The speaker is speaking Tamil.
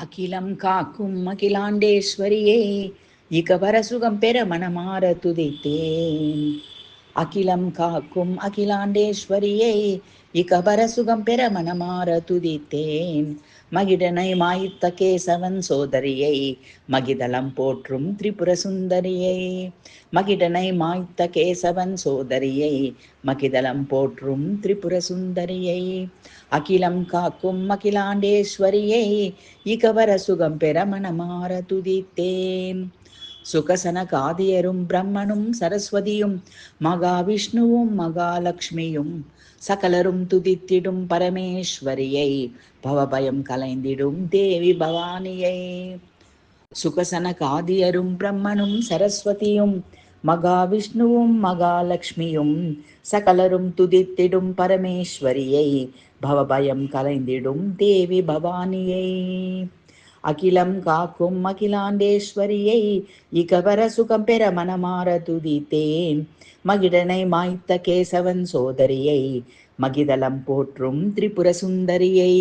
அகிலம் காக்கும் அகிலாண்டேஸ்வரியே, இகவர சுகம் பெற மனமார துதித்தேன். அகிலம் காக்கும் அகிலாண்டேஸ்வரியே, இகபர சுகம் பெற மனமார துதித்தேன். மகிடனை மாய்த்த கேசவன் சோதரியை, மகிதலம் போற்றும் திரிபுர சுந்தரியை. மகிடனை மாய்த்த கேசவன் சோதரியை, மகிதலம் போற்றும் திரிபுர சுந்தரியை. அகிலம் காக்கும் அகிலாண்டேஸ்வரியை, இகவர சுகம் பெற மனமார துதித்தேன். சுகசனகாதியரும் பிரம்மனும் சரஸ்வதியும் மகாவிஷ்ணுவும் மகாலட்சுமியும் சகலரும் துதித்திடும் பரமேஸ்வரியை, பவபயம் கலைந்திடும் தேவி பவானியை. சுகசனகாதியரும் பிரம்மனும் சரஸ்வதியும் மகாவிஷ்ணுவும் மகாலட்சுமியும் சகலரும் துதித்திடும் பரமேஸ்வரியை, பவபயம் கலைந்திடும் தேவி பவானியை. அகிலம் காக்கும் அகிலாண்டேஸ்வரியை, இகவர சுகம் பெற மனமார துதித்தேன். மகிடனை மாய்த்த கேசவன் சோதரியை, மகிதலம் போற்றும் திரிபுர சுந்தரியை.